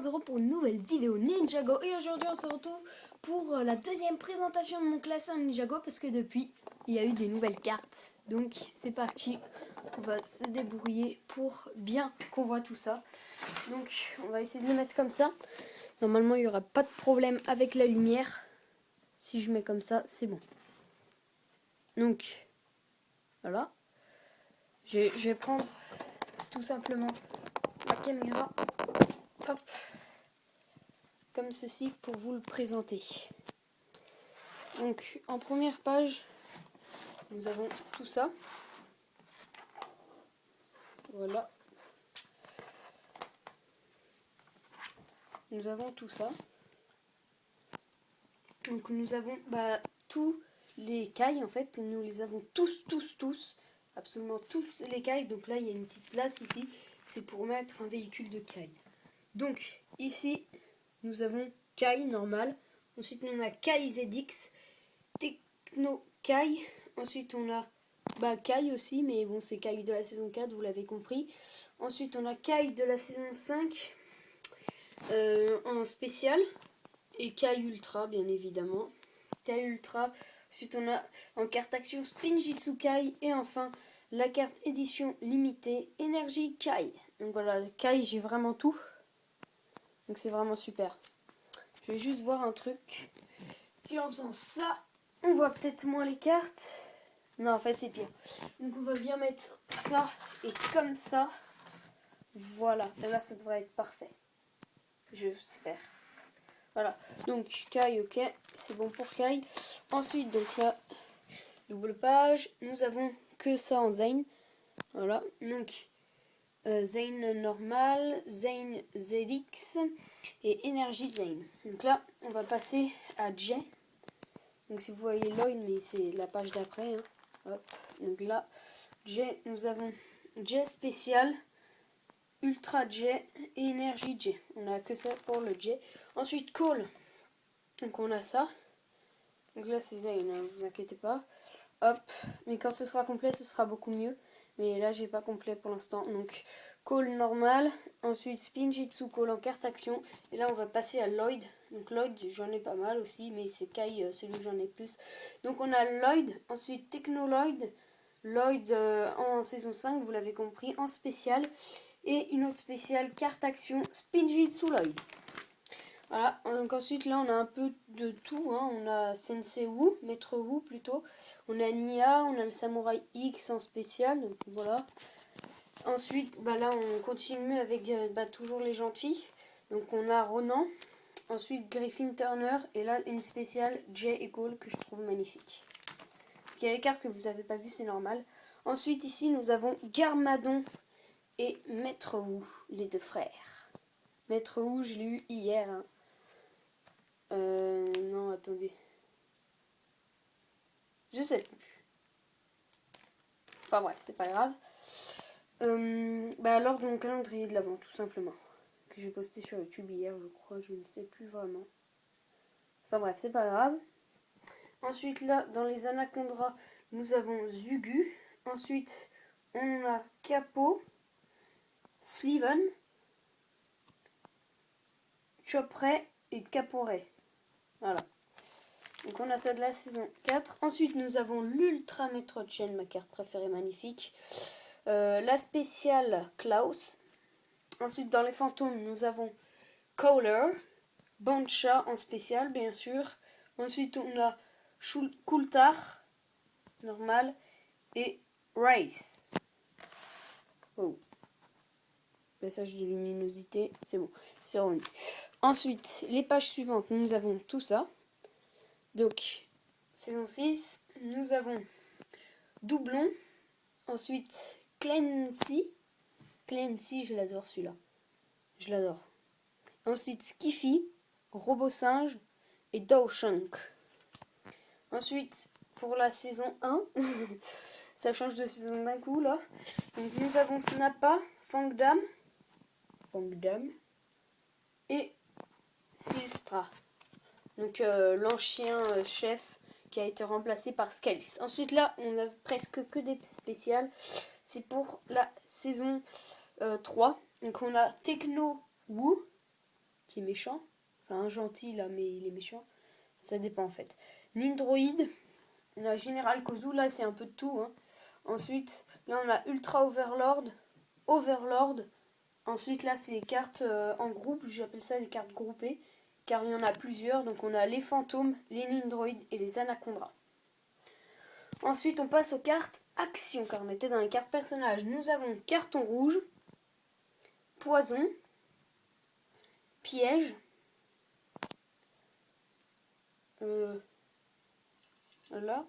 Zoro pour une nouvelle vidéo Ninjago. Et aujourd'hui on se retrouve pour la deuxième présentation de mon classeur Ninjago, parce que depuis il y a eu des nouvelles cartes. Donc c'est parti, on va se débrouiller pour bien qu'on voit tout ça. Donc on va essayer de le mettre comme ça. Normalement il n'y aura pas de problème avec la lumière. Si je mets comme ça, c'est bon. Donc voilà. Je vais prendre tout simplement ma caméra. Hop. Comme ceci pour vous le présenter. Donc en première page, nous avons tout ça. Voilà. Nous avons tout ça. Donc nous avons tous les cailles en fait. Nous les avons tous. Absolument tous les cailles. Donc là il y a une petite place ici. C'est pour mettre un véhicule de cailles. Donc ici nous avons Kai normal. Ensuite on a Kai ZX. Techno Kai. Ensuite on a Kai aussi, mais bon c'est Kai de la saison 4, vous l'avez compris. Ensuite on a Kai de la saison 5 en spécial. Et Kai Ultra bien évidemment. Kai Ultra. Ensuite on a en carte action Spinjitzu Kai. Et enfin la carte édition limitée Énergie Kai. Donc voilà, Kai j'ai vraiment tout. Donc c'est vraiment super. Je vais juste voir un truc. Si on faisant ça, on voit peut-être moins les cartes. Non, en fait c'est pire. Donc on va bien mettre ça et comme ça. Voilà, et là ça devrait être parfait. J'espère. Voilà, donc Kai, ok, c'est bon pour Kai. Ensuite, donc là, double page. Nous avons que ça en Zane. Voilà, donc Zane normal, Zane ZX et Énergie Zane. Donc là, on va passer à Jay. Donc si vous voyez Lloyd, mais c'est la page d'après. Hein. Hop. Donc là, Jay, nous avons Jay spécial, Ultra Jay et Énergie Jay. On a que ça pour le Jay. Ensuite Cole. Donc on a ça. Donc là c'est Zane, ne vous inquiétez pas. Hop. Mais quand ce sera complet, ce sera beaucoup mieux. Mais là j'ai pas complet pour l'instant. Donc Cole normal. Ensuite Spinjitzu Cole en carte action. Et là on va passer à Lloyd. Donc Lloyd j'en ai pas mal aussi. Mais c'est Kai celui que j'en ai plus. Donc on a Lloyd. Ensuite Techno Lloyd. Lloyd en saison 5 vous l'avez compris. En spécial. Et une autre spéciale carte action Spinjitzu Lloyd. Voilà, donc ensuite là on a un peu de tout, hein. On a Sensei Wu, Maître Wu plutôt, on a Nia, on a le Samouraï X en spécial, donc voilà. Ensuite là on continue avec toujours les gentils, donc on a Ronan, ensuite Griffin Turner et là une spéciale Jay et Cole que je trouve magnifique. Il y a des cartes que vous n'avez pas vues, c'est normal. Ensuite ici nous avons Garmadon et Maître Wu, les deux frères. Maître Wu je l'ai eu hier, hein. Non, attendez. Je sais plus. Enfin bref, c'est pas grave. Alors, mon calendrier de l'Avent, tout simplement. Que j'ai posté sur YouTube hier, je crois. Je ne sais plus vraiment. Enfin bref, c'est pas grave. Ensuite, là, dans les Anacondas, nous avons Zugu. Ensuite, on a Capo, Sliven, Chopray et Caporet. Voilà. Donc on a ça de la saison 4. Ensuite nous avons l'Ultra Metro Chain, ma carte préférée magnifique. La spéciale Klaus. Ensuite dans les fantômes nous avons Kohler, Bancha en spécial bien sûr. Ensuite on a Kultar, normal, et Race. Oh. Passage de luminosité, c'est bon, c'est revenu. Ensuite, les pages suivantes, nous avons tout ça. Donc, saison 6, nous avons Doublon. Ensuite, Clancy. Clancy, je l'adore celui-là. Je l'adore. Ensuite, Skiffy, Robot Singe et Dawshank. Ensuite, pour la saison 1, ça change de saison d'un coup là. Donc, nous avons Snappa, Fangdam et Silstra. Donc l'ancien chef qui a été remplacé par Scalis. Ensuite là, on a presque que des spéciales. C'est pour la saison 3. Donc on a Techno Wu, qui est méchant. Enfin, un gentil là, mais il est méchant. Ça dépend en fait. Nindroid, on a Général Kozu, là c'est un peu de tout. Hein. Ensuite, là on a Ultra Overlord, Overlord. Ensuite, là c'est les cartes en groupe, j'appelle ça des cartes groupées, car il y en a plusieurs. Donc on a les fantômes, les Nindroid et les Anacondas. Ensuite, on passe aux cartes action, car on était dans les cartes personnages. Nous avons carton rouge, poison, piège, voilà,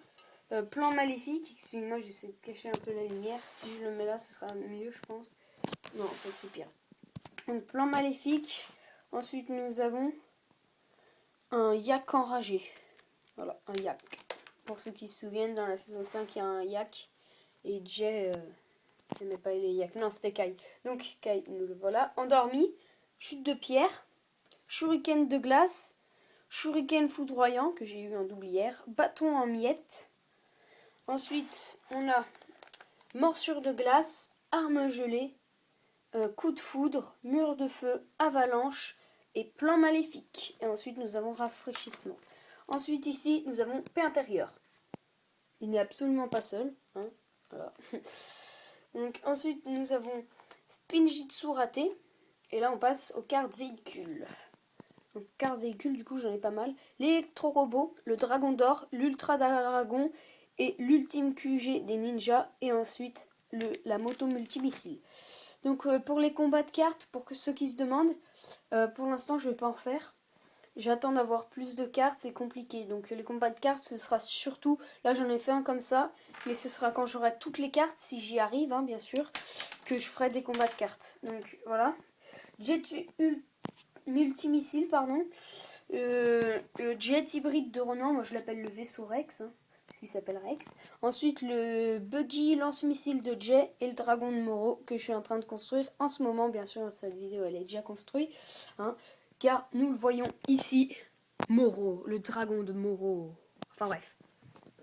plan maléfique. Excusez-moi, j'essaie de cacher un peu la lumière. Si je le mets là, ce sera mieux, je pense. Non, en fait, c'est pire. Donc, plan maléfique. Ensuite, nous avons un yak enragé. Voilà, un yak. Pour ceux qui se souviennent, dans la saison 5, il y a un yak. Et Jay n'aimait pas les yaks. Non, c'était Kai. Donc, Kai, nous le voilà. Endormi, chute de pierre, shuriken de glace, shuriken foudroyant, que j'ai eu en double hier, bâton en miettes. Ensuite, on a morsure de glace, arme gelée, coup de foudre, mur de feu, avalanche et plan maléfique. Et ensuite, nous avons rafraîchissement. Ensuite, ici, nous avons paix intérieure. Il n'est absolument pas seul. Hein. Voilà. Donc, ensuite, nous avons Spinjitsu raté. Et là, on passe aux cartes véhicules. Donc, cartes véhicules, du coup, j'en ai pas mal. L'électro-robot, le dragon d'or, l'ultra-dragon et l'ultime QG des ninjas. Et ensuite, la moto multimissile. Donc, pour les combats de cartes, pour ceux qui se demandent, pour l'instant, je ne vais pas en faire. J'attends d'avoir plus de cartes, c'est compliqué. Donc les combats de cartes, ce sera surtout... Là, j'en ai fait un comme ça. Mais ce sera quand j'aurai toutes les cartes, si j'y arrive, hein, bien sûr, que je ferai des combats de cartes. Donc voilà. Jet multimissile, pardon. Le jet hybride de Ronan, moi je l'appelle le vaisseau Rex. Hein, parce qu'il s'appelle Rex. Ensuite, le buggy lance-missile de Jay et le dragon de Moro que je suis en train de construire en ce moment. Bien sûr, cette vidéo, elle est déjà construite. Hein. Car nous le voyons ici, Moro, le dragon de Moro. Enfin bref,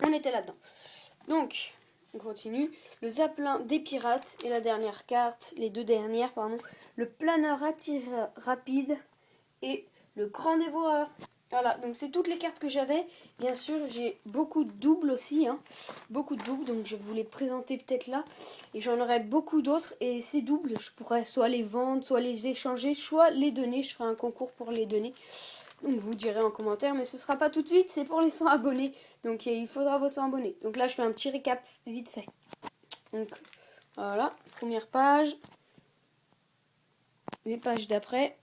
on était là-dedans. Donc, on continue. Le Zeppelin des pirates et la dernière carte, les deux dernières, pardon. Le planeur à tir rapide et le grand dévoreur. Voilà, donc c'est toutes les cartes que j'avais. Bien sûr, j'ai beaucoup de doubles aussi. Hein. Beaucoup de doubles, donc je vais vous les présenter peut-être là. Et j'en aurai beaucoup d'autres. Et ces doubles, je pourrais soit les vendre, soit les échanger, soit les donner. Je ferai un concours pour les donner. Donc vous direz en commentaire, mais ce sera pas tout de suite, c'est pour les 100 abonnés. Donc il faudra vos 100 abonnés. Donc là, je fais un petit récap vite fait. Donc voilà, première page. Les pages d'après.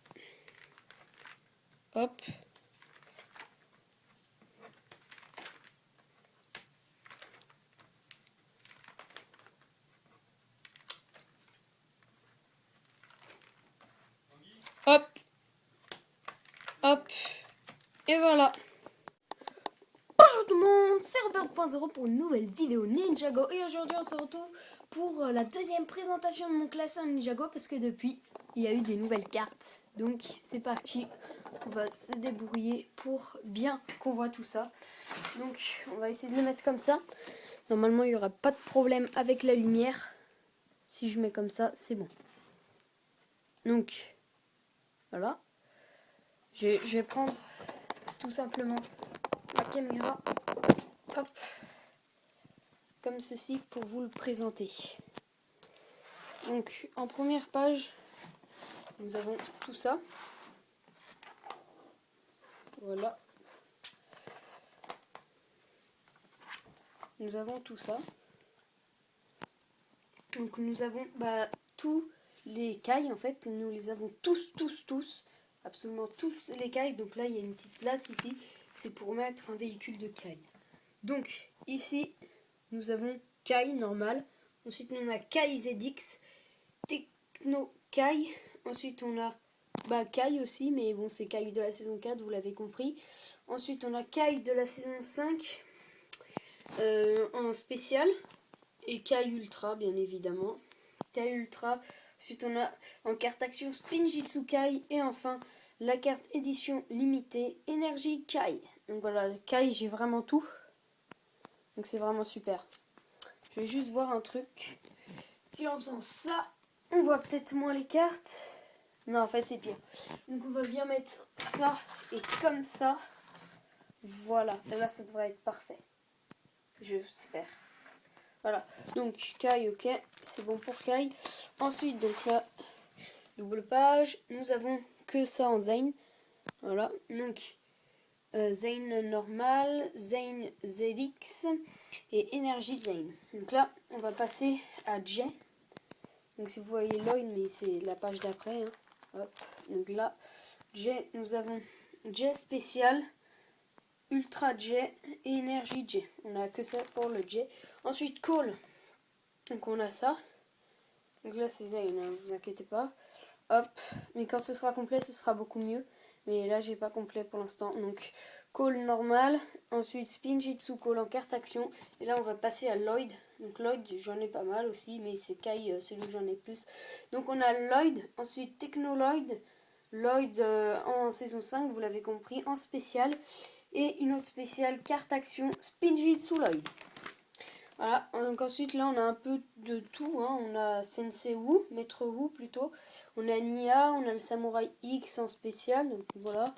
Hop. Hop. Hop. Et voilà. Bonjour tout le monde, c'est Robert.0 pour une nouvelle vidéo Ninjago. Et aujourd'hui on se retrouve pour la deuxième présentation de mon classement Ninjago. Parce que depuis, il y a eu des nouvelles cartes. Donc c'est parti, on va se débrouiller pour bien qu'on voit tout ça. Donc on va essayer de le mettre comme ça. Normalement il n'y aura pas de problème avec la lumière. Si je mets comme ça, c'est bon. Donc voilà. Je vais prendre tout simplement la caméra, hop, comme ceci pour vous le présenter. Donc en première page, nous avons tout ça. Voilà. Nous avons tout ça. Donc nous avons tous les cailles en fait. Nous les avons tous. Absolument tous les cailles. Donc là il y a une petite place ici. C'est pour mettre un véhicule de cailles. Donc ici nous avons Kai normal. Ensuite on a Kai ZX. Techno Kai. Ensuite on a Kai aussi. Mais bon c'est Kai de la saison 4 vous l'avez compris. Ensuite on a Kai de la saison 5. En spécial. Et Kai Ultra bien évidemment. Kai Ultra. Ensuite on a en carte action Spinjitsu Kai. Et enfin la carte édition limitée Énergie Kai. Donc voilà, Kai j'ai vraiment tout. Donc c'est vraiment super. Je vais juste voir un truc. Si en faisant ça, on voit peut-être moins les cartes. Non, en fait, c'est pire. Donc, on va bien mettre ça et comme ça. Voilà. Et là, ça devrait être parfait. J'espère. Voilà. Donc, Kai, ok. C'est bon pour Kai. Ensuite, donc là, double page. Nous avons que ça en Zane. Voilà. Donc, Zane normal, Zane ZX et énergie Zane. Donc là, on va passer à Jay. Donc si vous voyez Lloyd, mais c'est la page d'après. Hein. Hop. Donc là, Jay, nous avons Jay spécial, Ultra Jay et énergie Jay. On n'a que ça pour le Jay. Ensuite, Call. Donc on a ça. Donc là, c'est Zane, ne vous inquiétez pas. Hop. Mais quand ce sera complet, ce sera beaucoup mieux. Mais là, j'ai pas complet pour l'instant. Donc, Call normal. Ensuite, Spinjitzu Call en carte action. Et là, on va passer à Lloyd. Donc, Lloyd, j'en ai pas mal aussi. Mais c'est Kai, celui que j'en ai plus. Donc, on a Lloyd. Ensuite, Techno Lloyd. Lloyd en saison 5, vous l'avez compris, en spécial. Et une autre spéciale carte action, Spinjitzu Lloyd. Voilà, donc ensuite là on a un peu de tout, hein. On a Sensei Wu, Maître Wu plutôt, on a Nia, on a le Samouraï X en spécial, donc voilà.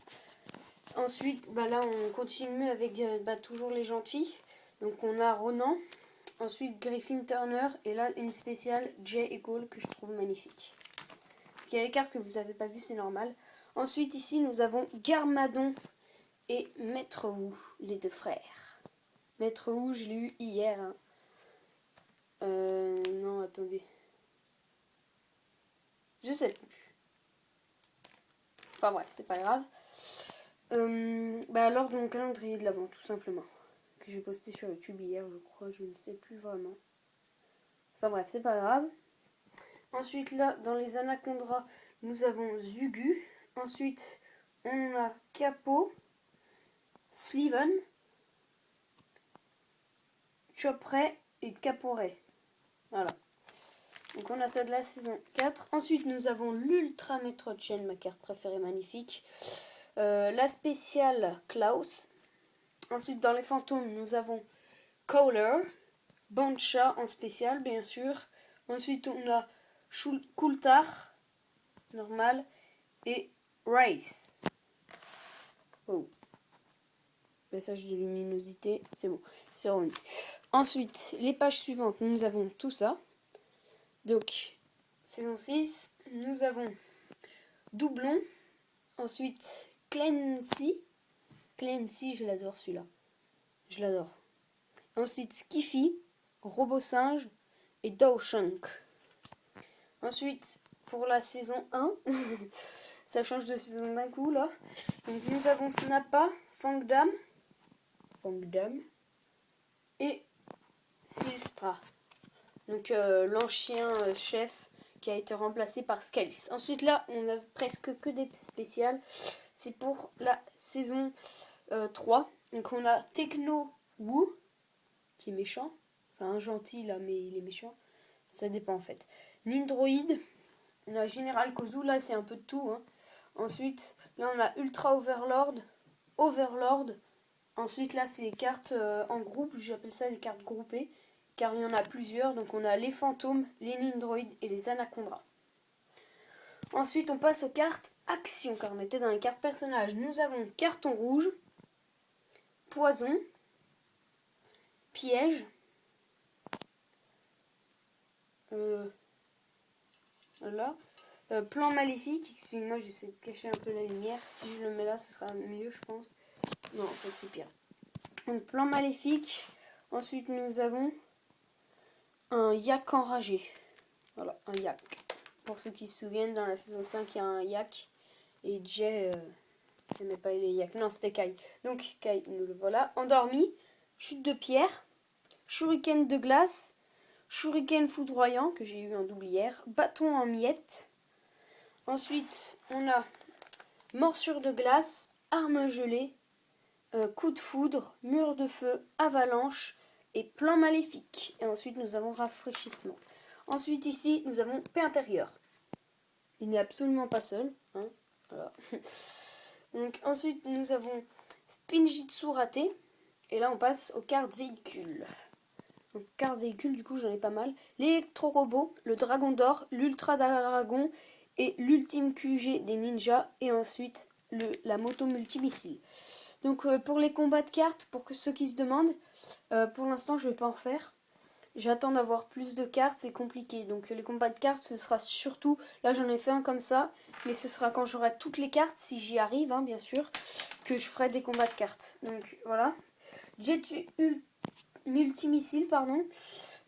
Ensuite là on continue avec toujours les gentils, donc on a Ronan, ensuite Griffin Turner et là une spéciale Jay et Cole que je trouve magnifique. Il y a des cartes que vous n'avez pas vues, c'est normal. Ensuite ici nous avons Garmadon et Maître Wu, les deux frères. Maître Wu je l'ai eu hier, hein. Non, attendez. Je sais plus. Enfin bref, c'est pas grave. Alors, dans le calendrier de l'Avent, tout simplement. Que j'ai posté sur YouTube hier, je crois, je ne sais plus vraiment. Enfin bref, c'est pas grave. Ensuite, là, dans les Anacondas, nous avons Zugu. Ensuite, on a Capo, Sliven, Chopray et Caporet. Voilà. Donc on a ça de la saison 4. Ensuite nous avons l'Ultra Metroid Chain, ma carte préférée magnifique. La spéciale Klaus. Ensuite dans les fantômes nous avons Kohler, Bancha en spécial bien sûr. Ensuite on a Kultar, normal, et Race. Oh. Message de luminosité, c'est bon, c'est revenu. Ensuite les pages suivantes nous avons tout ça. Donc, saison 6, nous avons Doublon. Ensuite, Clancy. Clancy, je l'adore celui-là. Je l'adore. Ensuite, Skiffy, Robot Singe et Dawshank. Ensuite, pour la saison 1, ça change de saison d'un coup là. Donc, nous avons Snappa, Fangdam et Silstra. Donc l'ancien chef qui a été remplacé par Scalis. Ensuite là, on a presque que des spéciales. C'est pour la saison 3. Donc on a Techno Wu, qui est méchant. Enfin un gentil là, mais il est méchant. Ça dépend en fait. Nindroid. On a Général Kozu, là c'est un peu de tout. Hein. Ensuite, là on a Ultra Overlord. Overlord. Ensuite là c'est les cartes en groupe. J'appelle ça des cartes groupées. Car il y en a plusieurs, donc on a les fantômes, les nindroïdes et les anacondas. Ensuite, on passe aux cartes action, car on était dans les cartes personnages. Nous avons carton rouge, poison, piège, voilà, plan maléfique. Excusez-moi, j'essaie de cacher un peu la lumière. Si je le mets là, ce sera mieux, je pense. Non, en fait, c'est pire. Donc, plan maléfique. Ensuite, nous avons un yak enragé. Voilà, un yak. Pour ceux qui se souviennent, dans la saison 5, il y a un yak. Et Jay n'aimait pas les yaks. Non, c'était Kai. Donc, Kai, nous le voilà. Endormi. Chute de pierre. Shuriken de glace. Shuriken foudroyant, que j'ai eu en double hier. Bâton en miettes. Ensuite, on a morsure de glace. Arme gelée. Coup de foudre. Mur de feu. Avalanche. Et plan maléfique. Et ensuite, nous avons rafraîchissement. Ensuite, ici, nous avons paix intérieure. Il n'est absolument pas seul. Hein, voilà. Donc, ensuite, nous avons Spinjitzu raté. Et là, on passe aux cartes véhicules. Donc, cartes véhicules, du coup, j'en ai pas mal. L'électro-robot, le dragon d'or, l'ultra dragon et l'ultime QG des ninjas et ensuite la moto multimissile. Donc pour les combats de cartes, pour ceux qui se demandent, pour l'instant je vais pas en faire. J'attends d'avoir plus de cartes, c'est compliqué. Donc les combats de cartes, ce sera surtout... Là j'en ai fait un comme ça, mais ce sera quand j'aurai toutes les cartes, si j'y arrive, hein, bien sûr, que je ferai des combats de cartes. Donc voilà. Jet multimissile, pardon.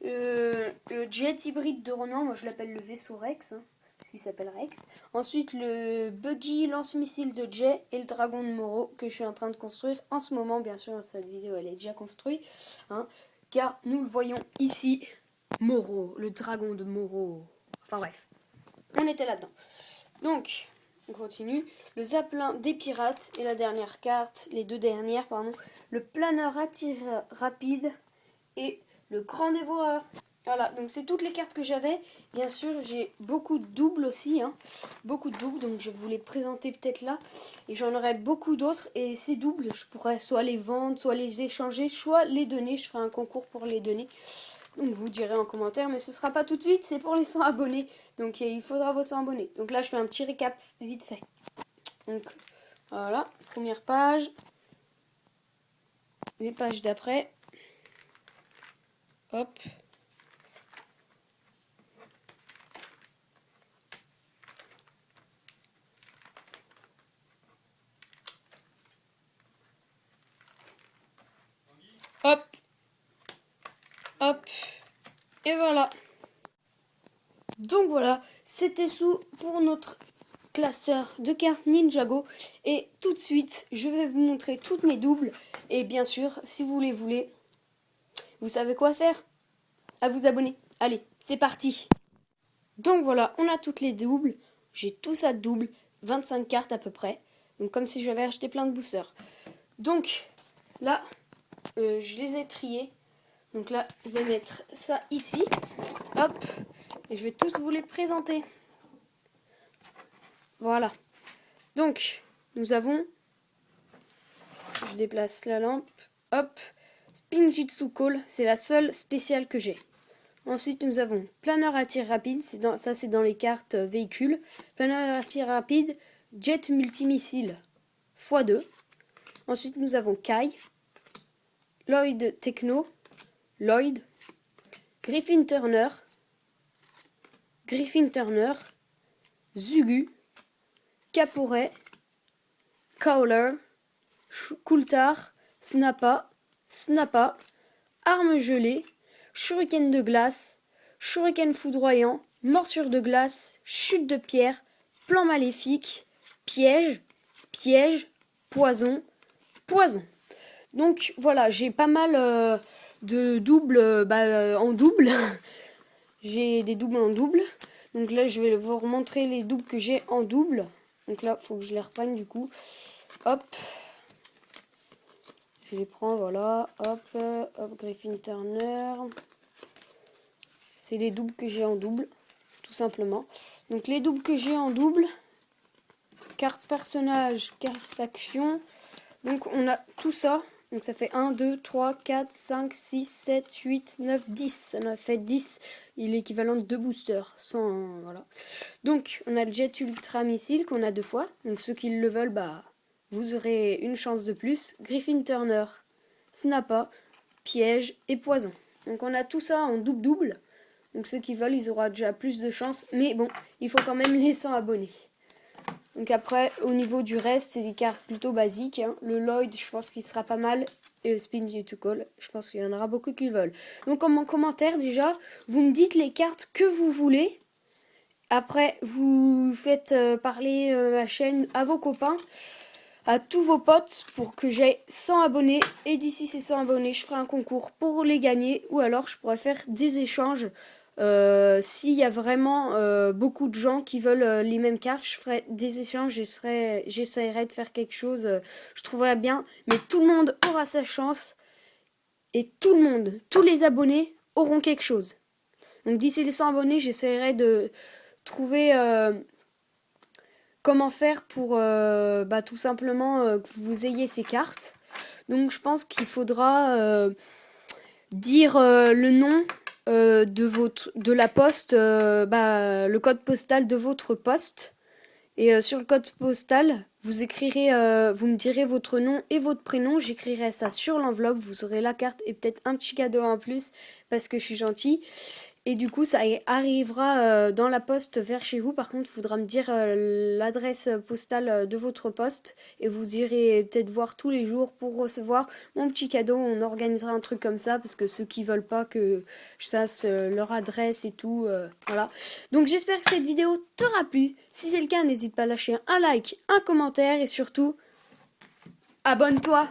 Le jet hybride de Ronan, moi je l'appelle le vaisseau Rex, hein, parce qu'il s'appelle Rex. Ensuite le buggy lance-missile de Jay et le dragon de Moro que je suis en train de construire en ce moment. Bien sûr, cette vidéo elle est déjà construite, hein, car nous le voyons ici, Moro, le dragon de Moro. Enfin bref, on était là-dedans. Donc, on continue. Le Zeppelin des pirates et la dernière carte, les deux dernières, pardon. Le planeur à tir rapide et le grand dévoreur. Voilà, donc c'est toutes les cartes que j'avais. Bien sûr, j'ai beaucoup de doubles aussi, hein. Beaucoup de doubles, donc je vais vous les présenter peut-être là. Et j'en aurai beaucoup d'autres. Et ces doubles, je pourrais soit les vendre, soit les échanger, soit les donner. Je ferai un concours pour les donner. Donc vous direz en commentaire, mais ce sera pas tout de suite, c'est pour les 100 abonnés. Donc il faudra vos 100 abonnés. Donc là, je fais un petit récap vite fait. Donc voilà, première page. Les pages d'après. Hop. Hop. Hop. Et voilà. Donc voilà, c'était tout pour notre classeur de cartes Ninjago. Et tout de suite, je vais vous montrer toutes mes doubles. Et bien sûr, si vous les voulez, vous savez quoi faire? À vous abonner. Allez, c'est parti. Donc voilà, on a toutes les doubles. J'ai tout ça de double, 25 cartes à peu près. Donc comme si j'avais acheté plein de boosters. Donc là, je les ai triés. Donc là, je vais mettre ça ici. Hop. Et je vais tous vous les présenter. Voilà. Donc, nous avons... Je déplace la lampe. Hop. Spinjitzu Call, c'est la seule spéciale que j'ai. Ensuite, nous avons planeur à tir rapide. Ça, c'est dans les cartes véhicules. Planeur à tir rapide. Jet multimissile x2. Ensuite, nous avons Kai. Lloyd Techno. Lloyd. Griffin Turner. Zugu. Caporet. Cowler. Coulthard. Snappa. Arme gelée. Shuriken de glace. Shuriken foudroyant. Morsure de glace. Chute de pierre. Plan maléfique. Piège. Poison. Donc voilà, j'ai pas mal de doubles en double. J'ai des doubles en double. Donc là, je vais vous remontrer les doubles que j'ai en double. Donc là, il faut que je les reprenne du coup. Hop. Je les prends, voilà. Hop, Griffin Turner. C'est les doubles que j'ai en double, tout simplement. Donc les doubles que j'ai en double. Carte personnage, carte action. Donc on a tout ça. Donc ça fait 1, 2, 3, 4, 5, 6, 7, 8, 9, 10. Ça en a fait 10. Il est l'équivalent de 2 boosters. Voilà. Donc on a le jet ultra missile qu'on a 2 fois. Donc ceux qui le veulent, vous aurez une chance de plus. Griffin Turner, Snappa, piège et poison. Donc on a tout ça en double. Donc ceux qui veulent, ils auront déjà plus de chance. Mais bon, il faut quand même les 100 abonnés. Donc après, au niveau du reste, c'est des cartes plutôt basiques, hein. Le Lloyd, je pense qu'il sera pas mal. Et le Spinjitzu Call, je pense qu'il y en aura beaucoup qui le veulent. Donc en commentaire, déjà, vous me dites les cartes que vous voulez. Après, vous faites parler ma chaîne à vos copains, à tous vos potes, pour que j'aie 100 abonnés. Et d'ici ces 100 abonnés, je ferai un concours pour les gagner. Ou alors, je pourrais faire des échanges. S'il y a vraiment beaucoup de gens qui veulent les mêmes cartes, je ferai des échanges, j'essaierai de faire quelque chose, je trouverai bien, mais tout le monde aura sa chance et tout le monde, tous les abonnés auront quelque chose. Donc d'ici les 100 abonnés, j'essaierai de trouver comment faire pour tout simplement que vous ayez ces cartes. Donc je pense qu'il faudra dire le nom de la poste, le code postal de votre poste. Et sur le code postal, vous écrirez, vous me direz votre nom et votre prénom. J'écrirai ça sur l'enveloppe. Vous aurez la carte et peut-être un petit cadeau en plus parce que je suis gentille. Et du coup, ça arrivera dans la poste vers chez vous. Par contre, il faudra me dire l'adresse postale de votre poste. Et vous irez peut-être voir tous les jours pour recevoir mon petit cadeau. On organisera un truc comme ça parce que ceux qui veulent pas que je sache leur adresse et tout, voilà. Donc j'espère que cette vidéo t'aura plu. Si c'est le cas, n'hésite pas à lâcher un like, un commentaire et surtout, abonne-toi.